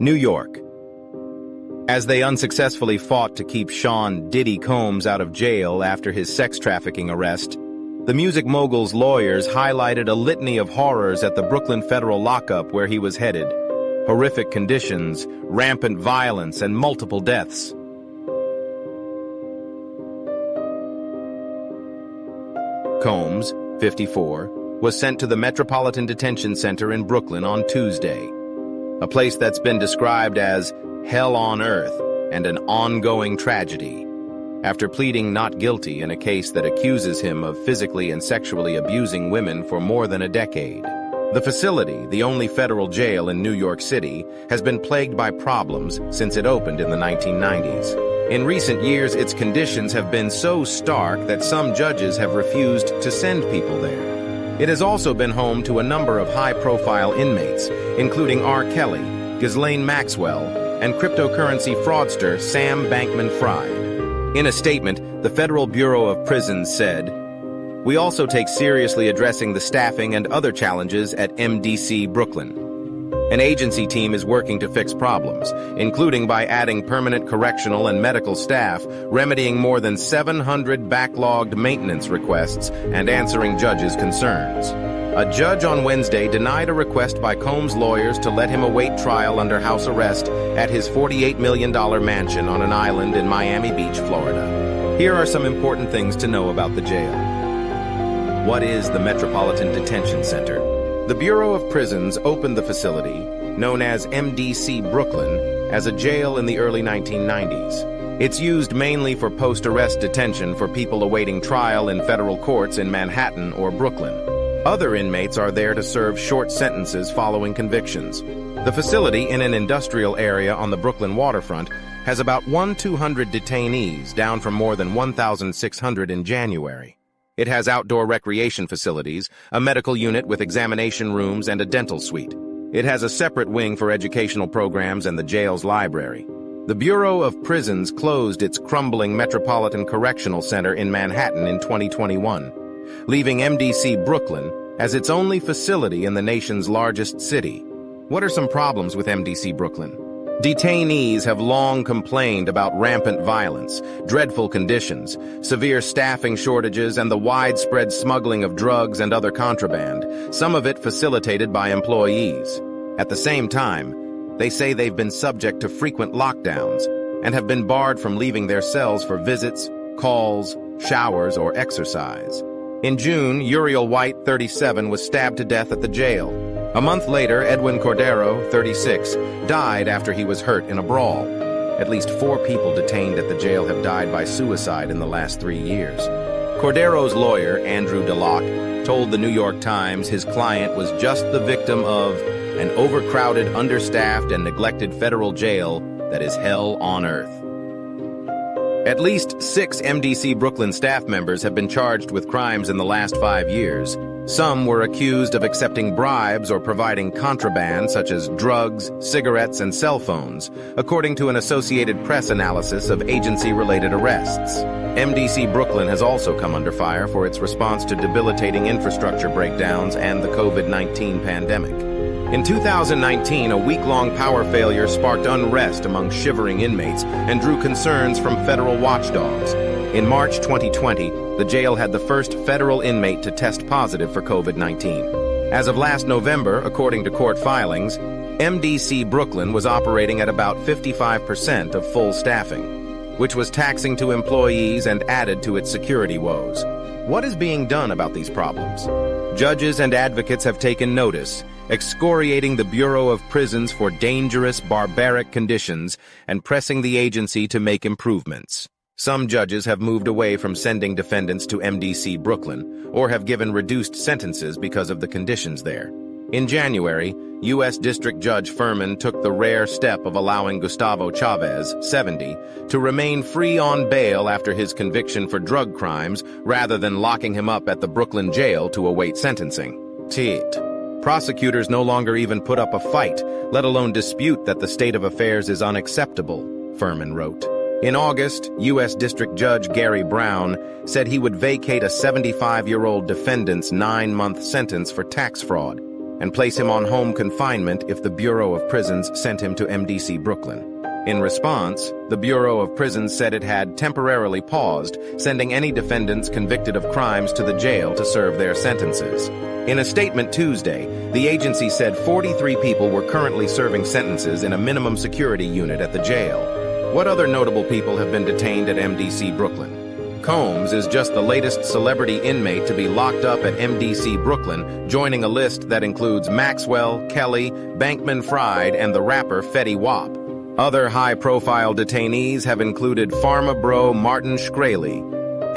New York. As they unsuccessfully fought to keep Sean "Diddy" Combs out of jail after his sex trafficking arrest, the music mogul's lawyers highlighted a litany of horrors at the Brooklyn federal lockup where he was headed. Horrific conditions, rampant violence, and multiple deaths. Combs, 54, was sent to the Metropolitan Detention Center in Brooklyn on Tuesday, a place that's been described as hell on earth and an ongoing tragedy, after pleading not guilty in a case that accuses him of physically and sexually abusing women for more than a decade. The facility, the only federal jail in New York City, has been plagued by problems since it opened in the 1990s. In recent years, its conditions have been so stark that some judges have refused to send people there. It has also been home to a number of high-profile inmates, including R. Kelly, Ghislaine Maxwell, and cryptocurrency fraudster Sam Bankman-Fried. In a statement, the Federal Bureau of Prisons said, "We also take seriously addressing the staffing and other challenges at MDC Brooklyn. An agency team is working to fix problems, including by adding permanent correctional and medical staff, remedying more than 700 backlogged maintenance requests, and answering judges' concerns." A judge on Wednesday denied a request by Combs' lawyers to let him await trial under house arrest at his $48 million mansion on an island in Miami Beach, Florida. Here are some important things to know about the jail. What is the Metropolitan Detention Center? The Bureau of Prisons opened the facility, known as MDC Brooklyn, as a jail in the early 1990s. It's used mainly for post-arrest detention for people awaiting trial in federal courts in Manhattan or Brooklyn. Other inmates are there to serve short sentences following convictions. The facility, in an industrial area on the Brooklyn waterfront, has about 1,200 detainees, down from more than 1,600 in January. It has outdoor recreation facilities, a medical unit with examination rooms, and a dental suite. It has a separate wing for educational programs and the jail's library. The Bureau of Prisons closed its crumbling Metropolitan Correctional Center in Manhattan in 2021, leaving MDC Brooklyn as its only facility in the nation's largest city. What are some problems with MDC Brooklyn? Detainees have long complained about rampant violence, dreadful conditions, severe staffing shortages, and the widespread smuggling of drugs and other contraband, some of it facilitated by employees. At the same time, they say they've been subject to frequent lockdowns and have been barred from leaving their cells for visits, calls, showers, or exercise. In June, Uriel White, 37, was stabbed to death at the jail. A month later, Edwin Cordero, 36, died after he was hurt in a brawl. At least 4 people detained at the jail have died by suicide in the last 3 years. Cordero's lawyer, Andrew DeLocke, told the New York Times his client was just the victim of an overcrowded, understaffed, and neglected federal jail that is hell on earth. At least 6 MDC Brooklyn staff members have been charged with crimes in the last 5 years. Some were accused of accepting bribes or providing contraband such as drugs, cigarettes, and cell phones, according to an Associated Press analysis of agency-related arrests. MDC Brooklyn has also come under fire for its response to debilitating infrastructure breakdowns and the COVID-19 pandemic. In 2019, a week-long power failure sparked unrest among shivering inmates and drew concerns from federal watchdogs. In March 2020, the jail had the first federal inmate to test positive for COVID-19. As of last November, according to court filings, MDC Brooklyn was operating at about 55% of full staffing, which was taxing to employees and added to its security woes. What is being done about these problems? Judges and advocates have taken notice, excoriating the Bureau of Prisons for dangerous, barbaric conditions and pressing the agency to make improvements. Some judges have moved away from sending defendants to MDC Brooklyn or have given reduced sentences because of the conditions there. In January, U.S. District Judge Furman took the rare step of allowing Gustavo Chavez, 70, to remain free on bail after his conviction for drug crimes rather than locking him up at the Brooklyn jail to await sentencing. Prosecutors no longer even put up a fight, let alone dispute that the state of affairs is unacceptable, Furman wrote. In August, U.S. District Judge Gary Brown said he would vacate a 75-year-old defendant's 9-month sentence for tax fraud, and place him on home confinement if the Bureau of Prisons sent him to MDC Brooklyn. In response, the Bureau of Prisons said it had temporarily paused sending any defendants convicted of crimes to the jail to serve their sentences. In a statement Tuesday, the agency said 43 people were currently serving sentences in a minimum security unit at the jail. What other notable people have been detained at MDC Brooklyn? Combs is just the latest celebrity inmate to be locked up at MDC Brooklyn, joining a list that includes Maxwell, Kelly, Bankman-Fried, and the rapper Fetty Wap. Other high-profile detainees have included Pharma Bro Martin Shkreli,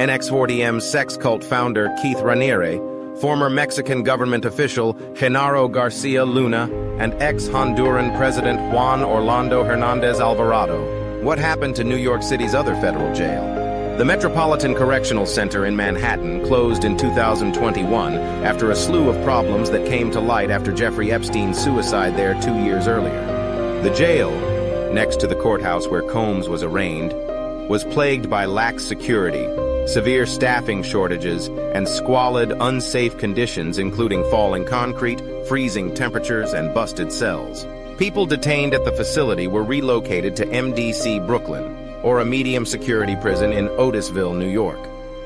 NX40M sex cult founder Keith Raniere, former Mexican government official Genaro Garcia Luna, and ex-Honduran President Juan Orlando Hernandez Alvarado. What happened to New York City's other federal jail? The Metropolitan Correctional Center in Manhattan closed in 2021 after a slew of problems that came to light after Jeffrey Epstein's suicide there 2 years earlier. The jail, next to the courthouse where Combs was arraigned, was plagued by lax security, severe staffing shortages, and squalid, unsafe conditions including falling concrete, freezing temperatures, and busted cells. People detained at the facility were relocated to MDC Brooklyn, or a medium security prison in Otisville, New York.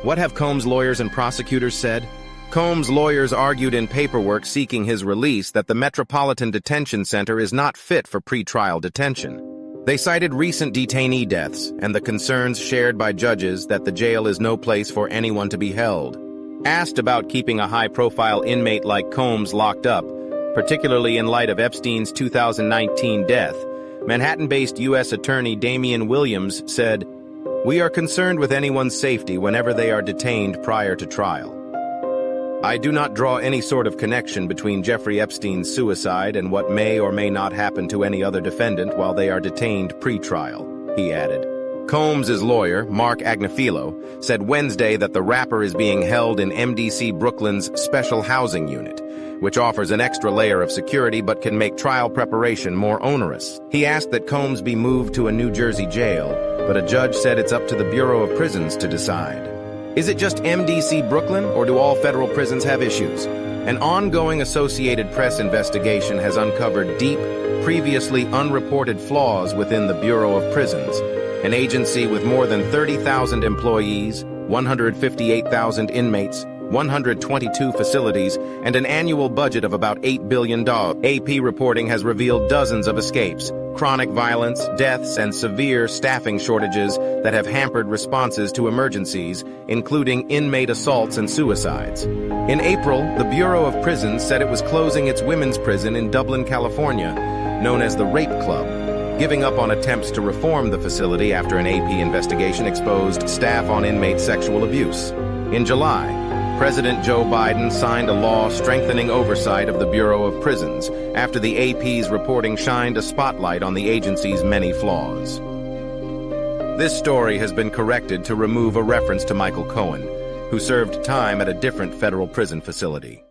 What have Combs' lawyers and prosecutors said? Combs' lawyers argued in paperwork seeking his release that the Metropolitan Detention Center is not fit for pretrial detention. They cited recent detainee deaths and the concerns shared by judges that the jail is no place for anyone to be held. Asked about keeping a high-profile inmate like Combs locked up, particularly in light of Epstein's 2019 death, Manhattan-based U.S. Attorney Damian Williams said, "We are concerned with anyone's safety whenever they are detained prior to trial. I do not draw any sort of connection between Jeffrey Epstein's suicide and what may or may not happen to any other defendant while they are detained pre-trial," he added. Combs' lawyer, Mark Agnifilo, said Wednesday that the rapper is being held in MDC Brooklyn's special housing unit, which offers an extra layer of security but can make trial preparation more onerous. He asked that Combs be moved to a New Jersey jail, but a judge said it's up to the Bureau of Prisons to decide. Is it just MDC Brooklyn, or do all federal prisons have issues? An ongoing Associated Press investigation has uncovered deep, previously unreported flaws within the Bureau of Prisons, an agency with more than 30,000 employees, 158,000 inmates, 122 facilities, and an annual budget of about $8 billion. AP reporting has revealed dozens of escapes, chronic violence, deaths, and severe staffing shortages that have hampered responses to emergencies, including inmate assaults and suicides. In April, the Bureau of Prisons said it was closing its women's prison in Dublin, California, known as the Rape Club, giving up on attempts to reform the facility after an AP investigation exposed staff on inmate sexual abuse. In July, President Joe Biden signed a law strengthening oversight of the Bureau of Prisons after the AP's reporting shined a spotlight on the agency's many flaws. This story has been corrected to remove a reference to Michael Cohen, who served time at a different federal prison facility.